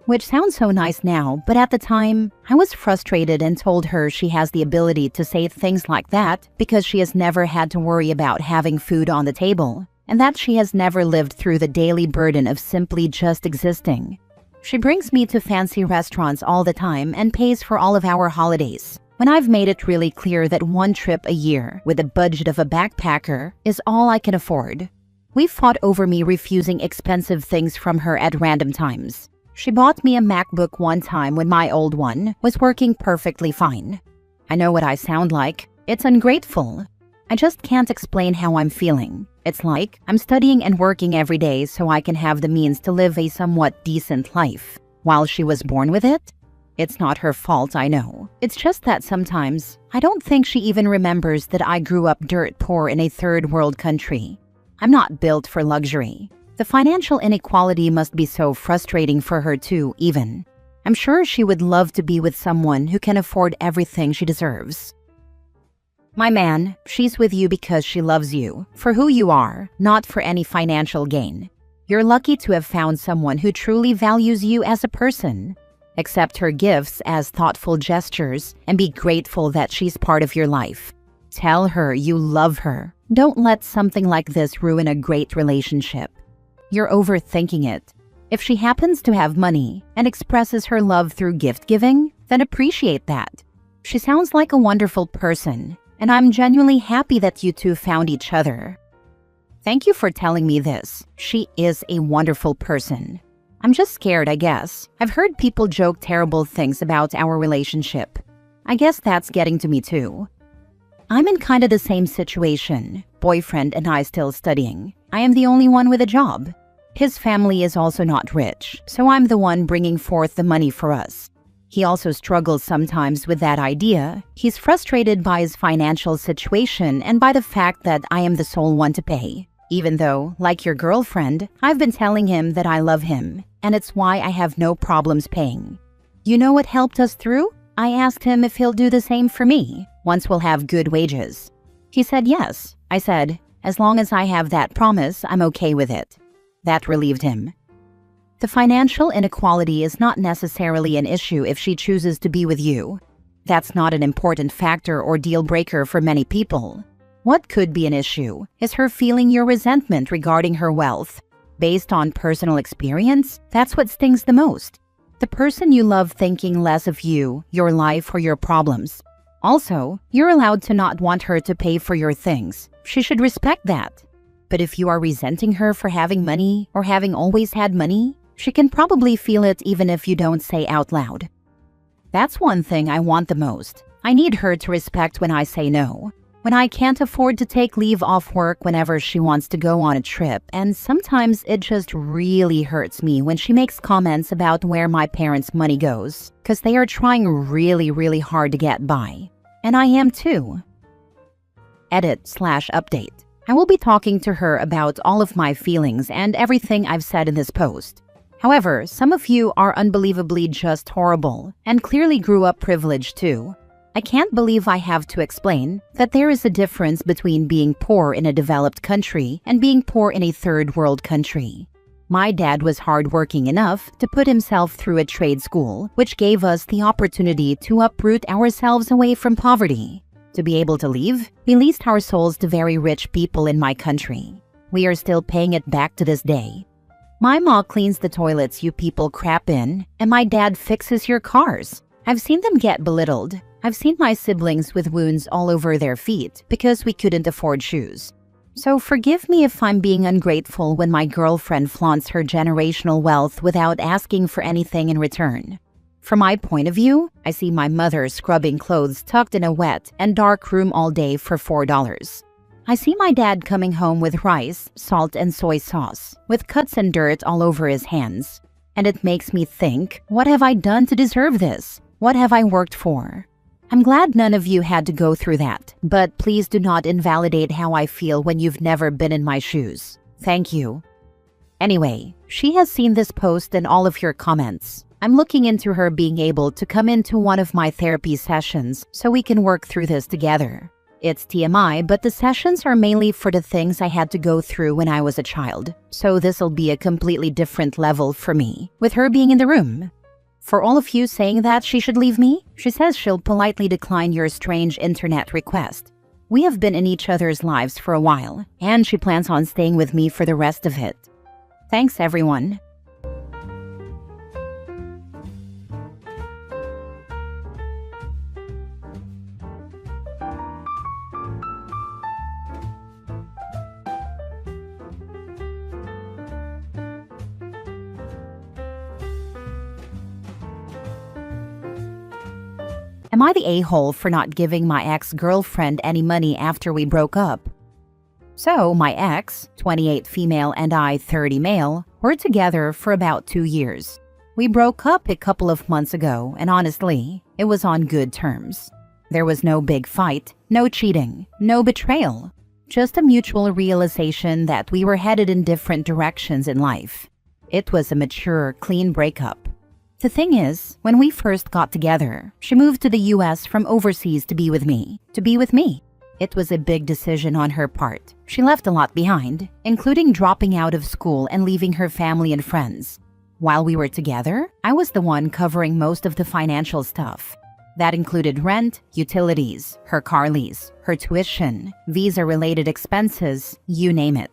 Which sounds so nice now, but at the time, I was frustrated and told her she has the ability to say things like that because she has never had to worry about having food on the table, and that she has never lived through the daily burden of simply just existing. She brings me to fancy restaurants all the time and pays for all of our holidays, when I've made it really clear that one trip a year with a budget of a backpacker is all I can afford. We fought over me refusing expensive things from her at random times. She bought me a MacBook one time when my old one was working perfectly fine. I know what I sound like. It's ungrateful. I just can't explain how I'm feeling. It's like I'm studying and working every day so I can have the means to live a somewhat decent life. While she was born with it? It's not her fault, I know. It's just that sometimes I don't think she even remembers that I grew up dirt poor in a third world country. I'm not built for luxury. The financial inequality must be so frustrating for her too, even. I'm sure she would love to be with someone who can afford everything she deserves. My man, she's with you because she loves you, for who you are, not for any financial gain. You're lucky to have found someone who truly values you as a person. Accept her gifts as thoughtful gestures and be grateful that she's part of your life. Tell her you love her. Don't let something like this ruin a great relationship. You're overthinking it. If she happens to have money and expresses her love through gift giving, then appreciate that. She sounds like a wonderful person, and I'm genuinely happy that you two found each other. Thank you for telling me this. She is a wonderful person. I'm just scared, I guess. I've heard people joke terrible things about our relationship. I guess that's getting to me too. I'm in kind of the same situation. Boyfriend and I still studying. I am the only one with a job. His family is also not rich, so I'm the one bringing forth the money for us. He also struggles sometimes with that idea. He's frustrated by his financial situation and by the fact that I am the sole one to pay. Even though, like your girlfriend, I've been telling him that I love him, and it's why I have no problems paying. You know what helped us through? I asked him if he'll do the same for me, once we'll have good wages. He said yes. I said, as long as I have that promise, I'm okay with it. That relieved him. The financial inequality is not necessarily an issue if she chooses to be with you. That's not an important factor or deal breaker for many people. What could be an issue is her feeling your resentment regarding her wealth. Based on personal experience, that's what stings the most. The person you love thinking less of you, your life, or your problems. Also, you're allowed to not want her to pay for your things. She should respect that. But if you are resenting her for having money or having always had money, she can probably feel it even if you don't say out loud. That's one thing I want the most. I need her to respect when I say no. When I can't afford to take leave off work whenever she wants to go on a trip, and sometimes it just really hurts me when she makes comments about where my parents' money goes, because they are trying really hard to get by. And I am too. Edit/update. I will be talking to her about all of my feelings and everything I've said in this post. However, some of you are unbelievably just horrible and clearly grew up privileged too. I can't believe I have to explain that there is a difference between being poor in a developed country and being poor in a third world country. My dad was hardworking enough to put himself through a trade school, which gave us the opportunity to uproot ourselves away from poverty. To be able to leave, we leased our souls to very rich people in my country. We are still paying it back to this day. My mom cleans the toilets you people crap in, and my dad fixes your cars. I've seen them get belittled. I've seen my siblings with wounds all over their feet because we couldn't afford shoes. So forgive me if I'm being ungrateful when my girlfriend flaunts her generational wealth without asking for anything in return. From my point of view, I see my mother scrubbing clothes tucked in a wet and dark room all day for $4. I see my dad coming home with rice, salt, and soy sauce, with cuts and dirt all over his hands. And it makes me think, what have I done to deserve this? What have I worked for? I'm glad none of you had to go through that, but please do not invalidate how I feel when you've never been in my shoes. Thank you. Anyway, she has seen this post and all of your comments. I'm looking into her being able to come into one of my therapy sessions so we can work through this together. It's TMI, but the sessions are mainly for the things I had to go through when I was a child, so this'll be a completely different level for me, with her being in the room. For all of you saying that she should leave me, she says she'll politely decline your strange internet request. We have been in each other's lives for a while, and she plans on staying with me for the rest of it. Thanks, everyone. Am I the a-hole for not giving my ex-girlfriend any money after we broke up? So, my ex, 28 female and I, 30 male, were together for about 2 years. We broke up a couple of months ago, and honestly, it was on good terms. There was no big fight, no cheating, no betrayal. Just a mutual realization that we were headed in different directions in life. It was a mature, clean breakup. The thing is, when we first got together, she moved to the US from overseas to be with me. It was a big decision on her part. She left a lot behind, including dropping out of school and leaving her family and friends. While we were together, I was the one covering most of the financial stuff. That included rent, utilities, her car lease, her tuition, visa-related expenses, you name it.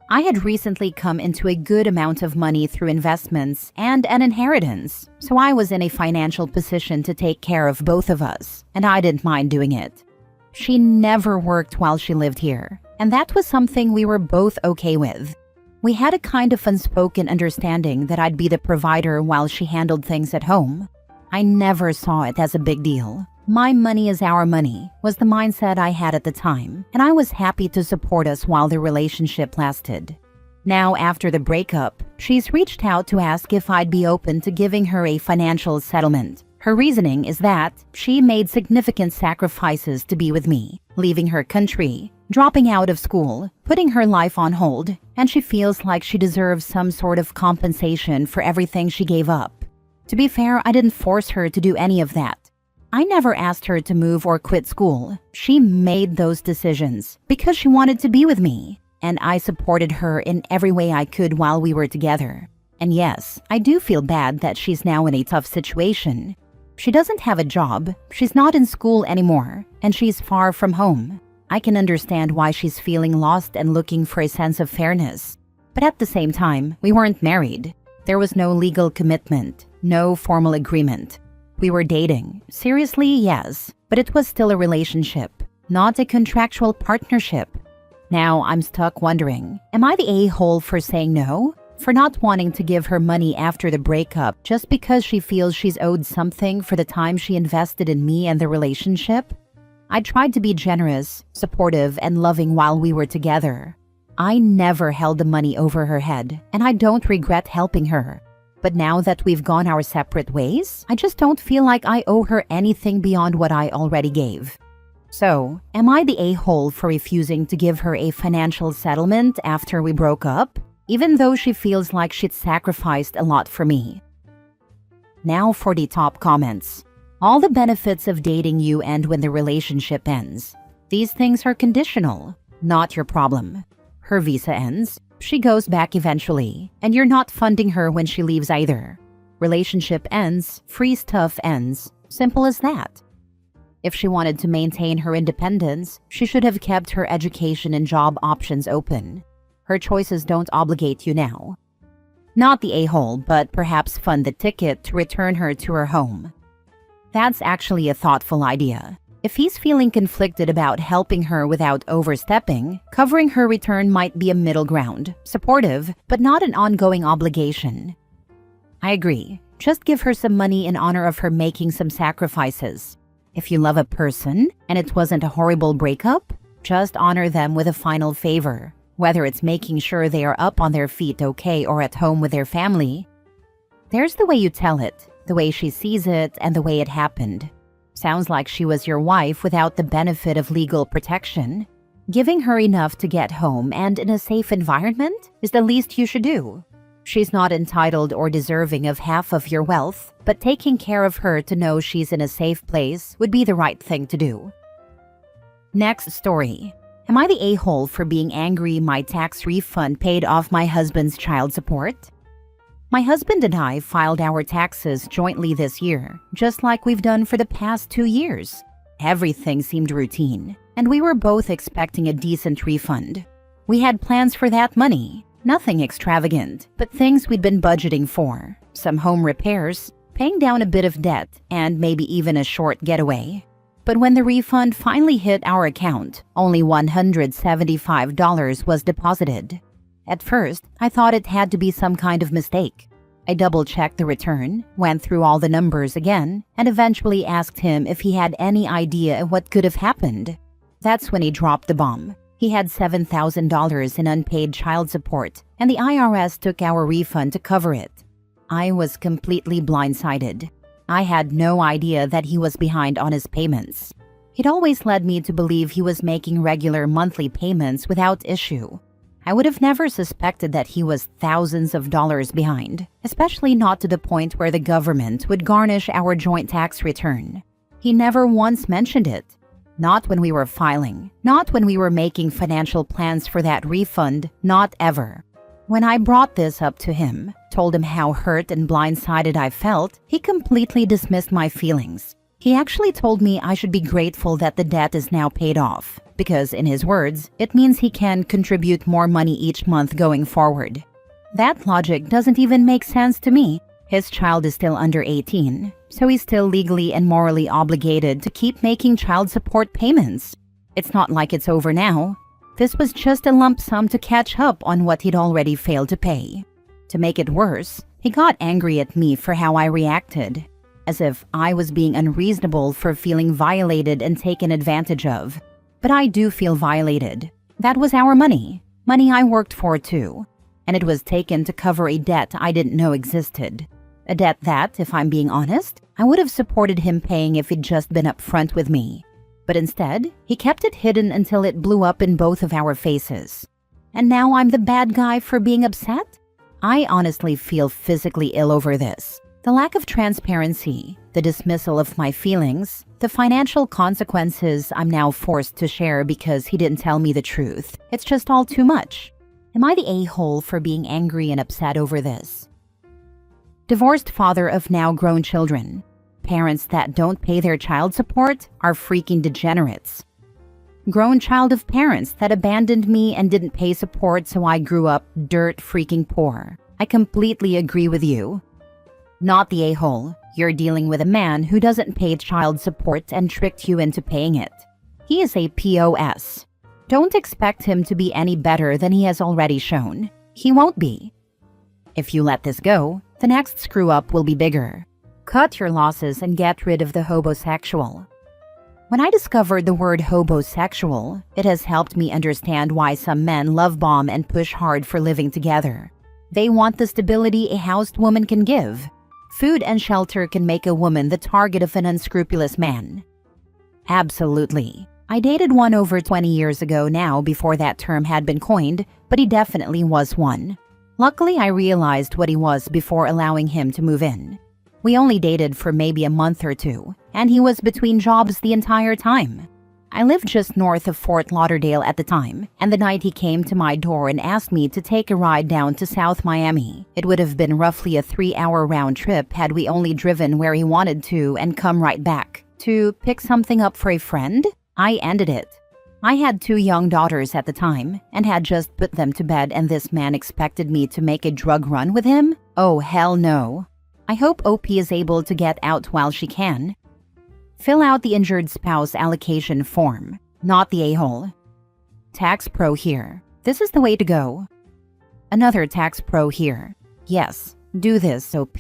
I had recently come into a good amount of money through investments and an inheritance, so I was in a financial position to take care of both of us, and I didn't mind doing it. She never worked while she lived here, and that was something we were both okay with. We had a kind of unspoken understanding that I'd be the provider while she handled things at home. I never saw it as a big deal. My money is our money was the mindset I had at the time, and I was happy to support us while the relationship lasted. Now, after the breakup, she's reached out to ask if I'd be open to giving her a financial settlement. Her reasoning is that she made significant sacrifices to be with me, leaving her country, dropping out of school, putting her life on hold, and she feels like she deserves some sort of compensation for everything she gave up. To be fair, I didn't force her to do any of that. I never asked her to move or quit school. She made those decisions because she wanted to be with me, and I supported her in every way I could while we were together. And yes, I do feel bad that she's now in a tough situation. She doesn't have a job, she's not in school anymore, and she's far from home. I can understand why she's feeling lost and looking for a sense of fairness. But at the same time, we weren't married. There was no legal commitment, no formal agreement. We were dating. Seriously, yes, but it was still a relationship, not a contractual partnership. Now I'm stuck wondering, am I the a-hole for saying no? For not wanting to give her money after the breakup just because she feels she's owed something for the time she invested in me and the relationship? I tried to be generous, supportive, and loving while we were together. I never held the money over her head, and I don't regret helping her. But now that we've gone our separate ways, I just don't feel like I owe her anything beyond what I already gave. So, am I the a-hole for refusing to give her a financial settlement after we broke up, even though she feels like she'd sacrificed a lot for me? Now for the top comments. All the benefits of dating you end when the relationship ends. These things are conditional, not your problem. Her visa ends, she goes back eventually, and you're not funding her when she leaves either. Relationship ends, free stuff ends. Simple as that. If she wanted to maintain her independence, she should have kept her education and job options open. Her choices don't obligate you now. Not the a-hole, but perhaps fund the ticket to return her to her home. That's actually a thoughtful idea. If he's feeling conflicted about helping her without overstepping, covering her return might be a middle ground, supportive, but not an ongoing obligation. I agree. Just give her some money in honor of her making some sacrifices. If you love a person, and it wasn't a horrible breakup, just honor them with a final favor. Whether it's making sure they are up on their feet okay or at home with their family. There's the way you tell it, the way she sees it, and the way it happened. Sounds like she was your wife without the benefit of legal protection. Giving her enough to get home and in a safe environment is the least you should do. She's not entitled or deserving of half of your wealth, but taking care of her to know she's in a safe place would be the right thing to do. Next story. Am I the a-hole for being angry my tax refund paid off my husband's child support? My husband and I filed our taxes jointly this year, just like we've done for the past 2 years. Everything seemed routine, and we were both expecting a decent refund. We had plans for that money, nothing extravagant, but things we'd been budgeting for. Some home repairs, paying down a bit of debt, and maybe even a short getaway. But when the refund finally hit our account, only $175 was deposited. At first, I thought it had to be some kind of mistake. I double-checked the return, went through all the numbers again, and eventually asked him if he had any idea what could have happened. That's when he dropped the bomb. He had $7,000 in unpaid child support, and the IRS took our refund to cover it. I was completely blindsided. I had no idea that he was behind on his payments. He'd always led me to believe he was making regular monthly payments without issue. I would have never suspected that he was thousands of dollars behind, especially not to the point where the government would garnish our joint tax return. He never once mentioned it. Not when we were filing, not when we were making financial plans for that refund, not ever. When I brought this up to him, told him how hurt and blindsided I felt, he completely dismissed my feelings. He actually told me I should be grateful that the debt is now paid off, because in his words, it means he can contribute more money each month going forward. That logic doesn't even make sense to me. His child is still under 18, so he's still legally and morally obligated to keep making child support payments. It's not like it's over now. This was just a lump sum to catch up on what he'd already failed to pay. To make it worse, he got angry at me for how I reacted, as if I was being unreasonable for feeling violated and taken advantage of. But I do feel violated. That was our money I worked for too, and it was taken to cover a debt I didn't know existed. A debt that, if I'm being honest, I would have supported him paying if he'd just been upfront with me. But instead, he kept it hidden until it blew up in both of our faces. And now I'm the bad guy for being upset? I honestly feel physically ill over this. The lack of transparency, the dismissal of my feelings, the financial consequences I'm now forced to share because he didn't tell me the truth. It's just all too much. Am I the a-hole for being angry and upset over this? Divorced father of now grown children. Parents that don't pay their child support are freaking degenerates. Grown child of parents that abandoned me and didn't pay support, so I grew up dirt freaking poor. I completely agree with you. Not the a-hole. You're dealing with a man who doesn't pay child support and tricked you into paying it. He is a POS. Don't expect him to be any better than he has already shown. He won't be. If you let this go, the next screw-up will be bigger. Cut your losses and get rid of the hobosexual. When I discovered the word hobosexual, it has helped me understand why some men love bomb and push hard for living together. They want the stability a housed woman can give. Food and shelter can make a woman the target of an unscrupulous man. Absolutely. I dated one over 20 years ago now before that term had been coined, but he definitely was one. Luckily, I realized what he was before allowing him to move in. We only dated for maybe a month or two, and he was between jobs the entire time. I lived just north of Fort Lauderdale at the time, and the night he came to my door and asked me to take a ride down to South Miami. It would have been roughly a 3-hour round trip had we only driven where he wanted to and come right back. To pick something up for a friend? I ended it. I had 2 young daughters at the time and had just put them to bed, and this man expected me to make a drug run with him? Oh, hell no. I hope OP is able to get out while she can. Fill out the injured spouse allocation form, not the a-hole. Tax pro here. This is the way to go. Another tax pro here. Yes, do this, OP.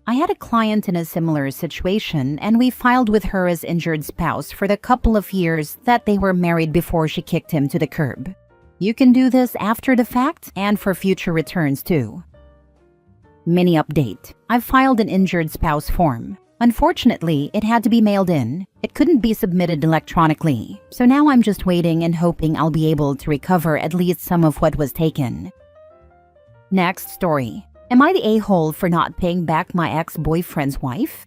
I had a client in a similar situation, and we filed with her as injured spouse for the couple of years that they were married before she kicked him to the curb. You can do this after the fact and for future returns too. Mini update. I've filed an injured spouse form. Unfortunately, it had to be mailed in. It couldn't be submitted electronically. So now I'm just waiting and hoping I'll be able to recover at least some of what was taken. Next story. Am I the a-hole for not paying back my ex-boyfriend's wife?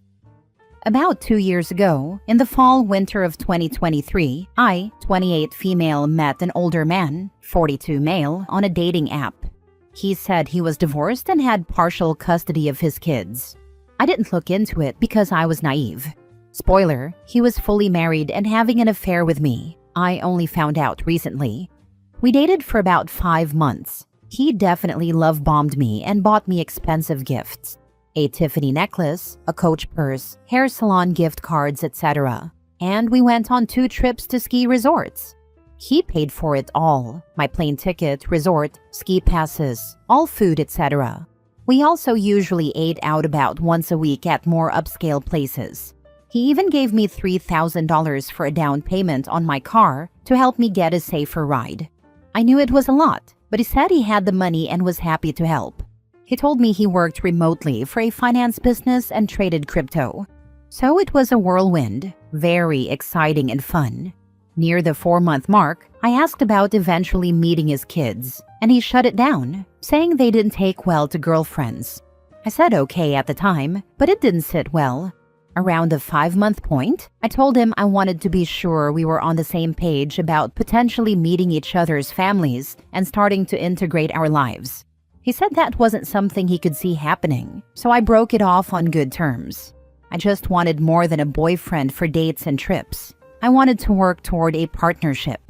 About 2 years ago, in the fall-winter of 2023, I, 28 female, met an older man, 42 male, on a dating app. He said he was divorced and had partial custody of his kids. I didn't look into it because I was naive. Spoiler, he was fully married and having an affair with me. I only found out recently. We dated for about 5 months. He definitely love-bombed me and bought me expensive gifts. A Tiffany necklace, a Coach purse, hair salon gift cards, etc. And we went on 2 trips to ski resorts. He paid for it all. My plane ticket, resort, ski passes, all food, etc. We also usually ate out about once a week at more upscale places. He even gave me $3,000 for a down payment on my car to help me get a safer ride. I knew it was a lot, but he said he had the money and was happy to help. He told me he worked remotely for a finance business and traded crypto. So it was a whirlwind, very exciting and fun. Near the 4-month mark, I asked about eventually meeting his kids, and he shut it down, saying they didn't take well to girlfriends. I said okay at the time, but it didn't sit well. Around the 5-month point, I told him I wanted to be sure we were on the same page about potentially meeting each other's families and starting to integrate our lives. He said that wasn't something he could see happening, so I broke it off on good terms. I just wanted more than a boyfriend for dates and trips. I wanted to work toward a partnership.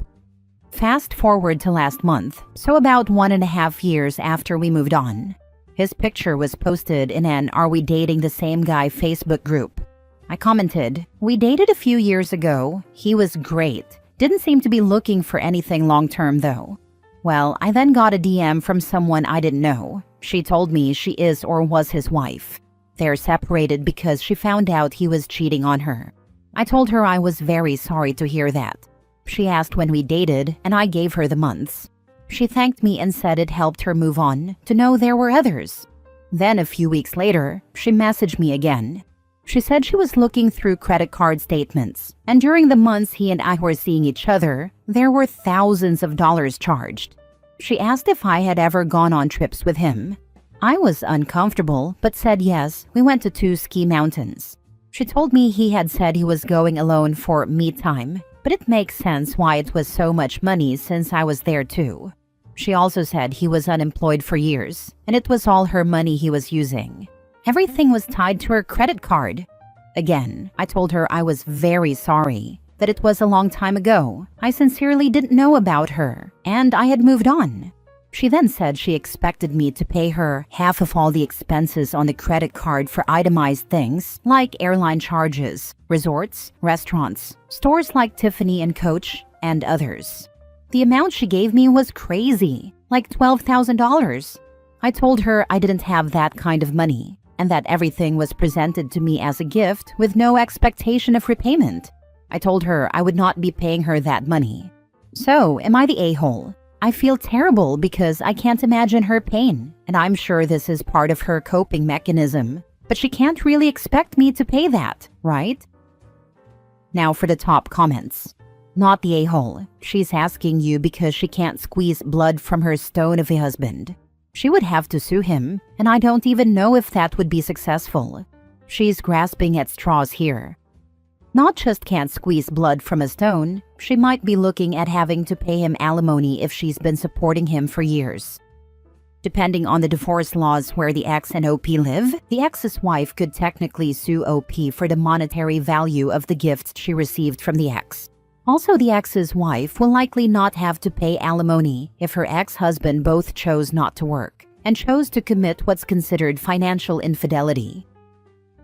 Fast forward to last month, so about 1.5 years after we moved on. His picture was posted in an Are We Dating the Same Guy Facebook group. I commented, "We dated a few years ago. He was great. Didn't seem to be looking for anything long-term though." Well, I then got a DM from someone I didn't know. She told me she is or was his wife. They're separated because she found out he was cheating on her. I told her I was very sorry to hear that. She asked when we dated, and I gave her the months. She thanked me and said it helped her move on, to know there were others. Then a few weeks later, she messaged me again. She said she was looking through credit card statements, and during the months he and I were seeing each other, there were thousands of dollars charged. She asked if I had ever gone on trips with him. I was uncomfortable, but said yes, we went to 2 ski mountains. She told me he had said he was going alone for me time, but it makes sense why it was so much money since I was there too. She also said he was unemployed for years, and it was all her money he was using. Everything was tied to her credit card. Again, I told her I was very sorry, that it was a long time ago. I sincerely didn't know about her, and I had moved on. She then said she expected me to pay her half of all the expenses on the credit card for itemized things like airline charges, resorts, restaurants, stores like Tiffany and Coach, and others. The amount she gave me was crazy, like $12,000. I told her I didn't have that kind of money, and that everything was presented to me as a gift with no expectation of repayment. I told her I would not be paying her that money. So, am I the a-hole? I feel terrible because I can't imagine her pain, and I'm sure this is part of her coping mechanism. But she can't really expect me to pay that, right? Now for the top comments. Not the a-hole. She's asking you because she can't squeeze blood from her stone of a husband. She would have to sue him, and I don't even know if that would be successful. She's grasping at straws here. Not just can't squeeze blood from a stone, she might be looking at having to pay him alimony if she's been supporting him for years. Depending on the divorce laws where the ex and OP live, the ex's wife could technically sue OP for the monetary value of the gifts she received from the ex. Also, the ex's wife will likely not have to pay alimony if her ex-husband both chose not to work and chose to commit what's considered financial infidelity.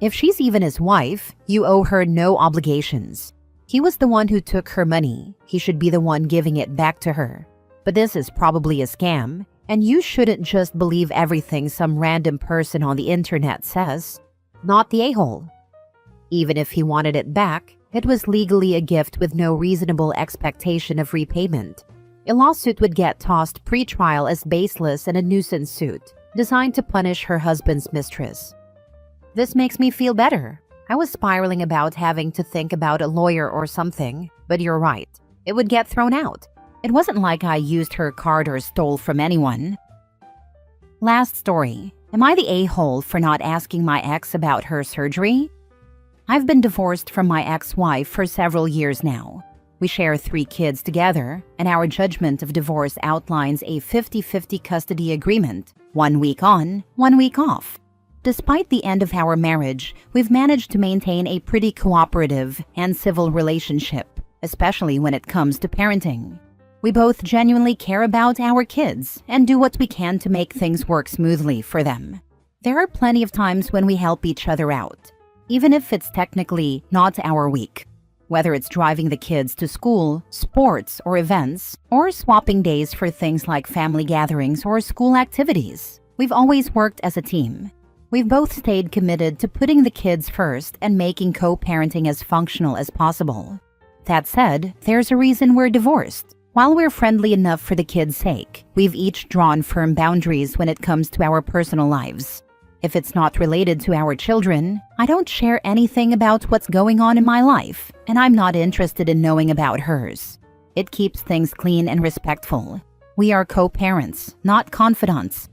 If she's even his wife, you owe her no obligations. He was the one who took her money. He should be the one giving it back to her. But this is probably a scam, and you shouldn't just believe everything some random person on the internet says. Not the a-hole. Even if he wanted it back, it was legally a gift with no reasonable expectation of repayment. A lawsuit would get tossed pre-trial as baseless and a nuisance suit, designed to punish her husband's mistress. This makes me feel better. I was spiraling about having to think about a lawyer or something, but you're right. It would get thrown out. It wasn't like I used her card or stole from anyone. Last story. Am I the a-hole for not asking my ex about her surgery? I've been divorced from my ex-wife for several years now. We share 3 kids together, and our judgment of divorce outlines a 50-50 custody agreement, 1 week on, 1 week off. Despite the end of our marriage, we've managed to maintain a pretty cooperative and civil relationship, especially when it comes to parenting. We both genuinely care about our kids and do what we can to make things work smoothly for them. There are plenty of times when we help each other out, even if it's technically not our week. Whether it's driving the kids to school, sports, or events, or swapping days for things like family gatherings or school activities, we've always worked as a team. We've both stayed committed to putting the kids first and making co-parenting as functional as possible. That said, there's a reason we're divorced. While we're friendly enough for the kids' sake, we've each drawn firm boundaries when it comes to our personal lives. If it's not related to our children, I don't share anything about what's going on in my life, and I'm not interested in knowing about hers. It keeps things clean and respectful. We are co-parents, not confidants.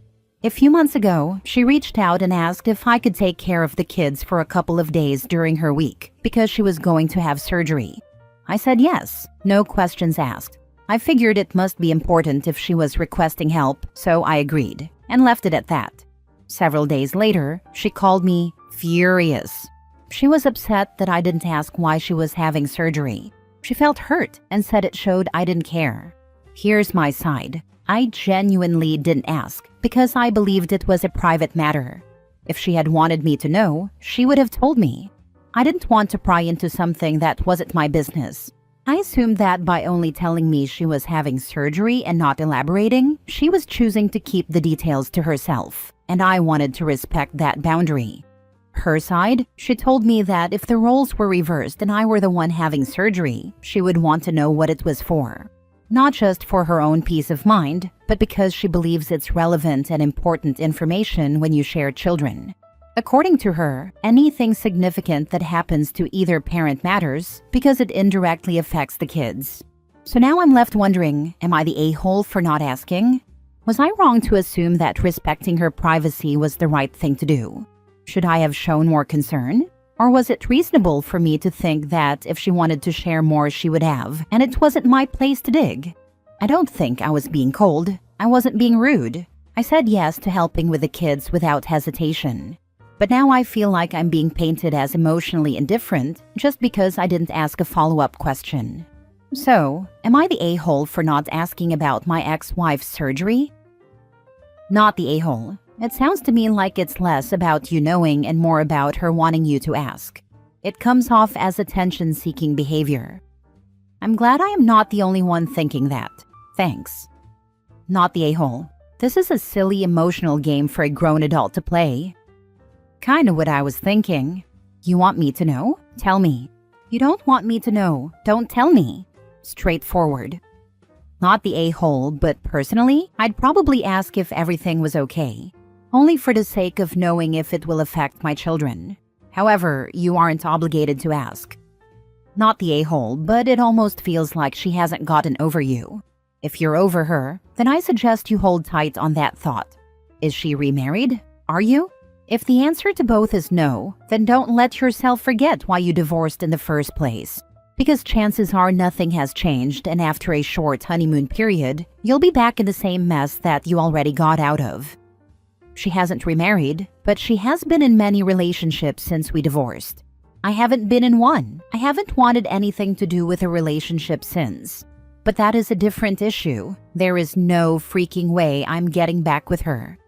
A few months ago, she reached out and asked if I could take care of the kids for a couple of days during her week because she was going to have surgery. I said yes, no questions asked. I figured it must be important if she was requesting help, so I agreed, and left it at that. Several days later, she called me furious. She was upset that I didn't ask why she was having surgery. She felt hurt and said it showed I didn't care. Here's my side. I genuinely didn't ask because I believed it was a private matter. If she had wanted me to know, she would have told me. I didn't want to pry into something that wasn't my business. I assumed that by only telling me she was having surgery and not elaborating, she was choosing to keep the details to herself, and I wanted to respect that boundary. Her side, she told me that if the roles were reversed and I were the one having surgery, she would want to know what it was for. Not just for her own peace of mind, but because she believes it's relevant and important information when you share children. According to her, anything significant that happens to either parent matters because it indirectly affects the kids. So now I'm left wondering, am I the a-hole for not asking? Was I wrong to assume that respecting her privacy was the right thing to do? Should I have shown more concern? Or was it reasonable for me to think that if she wanted to share more, she would have, and it wasn't my place to dig? I don't think I was being cold. I wasn't being rude. I said yes to helping with the kids without hesitation. But now I feel like I'm being painted as emotionally indifferent just because I didn't ask a follow-up question. So, am I the a-hole for not asking about my ex-wife's surgery? Not the a-hole. It sounds to me like it's less about you knowing and more about her wanting you to ask. It comes off as attention-seeking behavior. I'm glad I am not the only one thinking that. Thanks. Not the a-hole. This is a silly emotional game for a grown adult to play. Kinda what I was thinking. You want me to know? Tell me. You don't want me to know. Don't tell me. Straightforward. Not the a-hole, but personally, I'd probably ask if everything was okay. Only for the sake of knowing if it will affect my children. However, you aren't obligated to ask. Not the a-hole, but it almost feels like she hasn't gotten over you. If you're over her, then I suggest you hold tight on that thought. Is she remarried? Are you? If the answer to both is no, then don't let yourself forget why you divorced in the first place. Because chances are nothing has changed, and after a short honeymoon period, you'll be back in the same mess that you already got out of. She hasn't remarried, but she has been in many relationships since we divorced. I haven't been in one. I haven't wanted anything to do with a relationship since. But that is a different issue. There is no freaking way I'm getting back with her.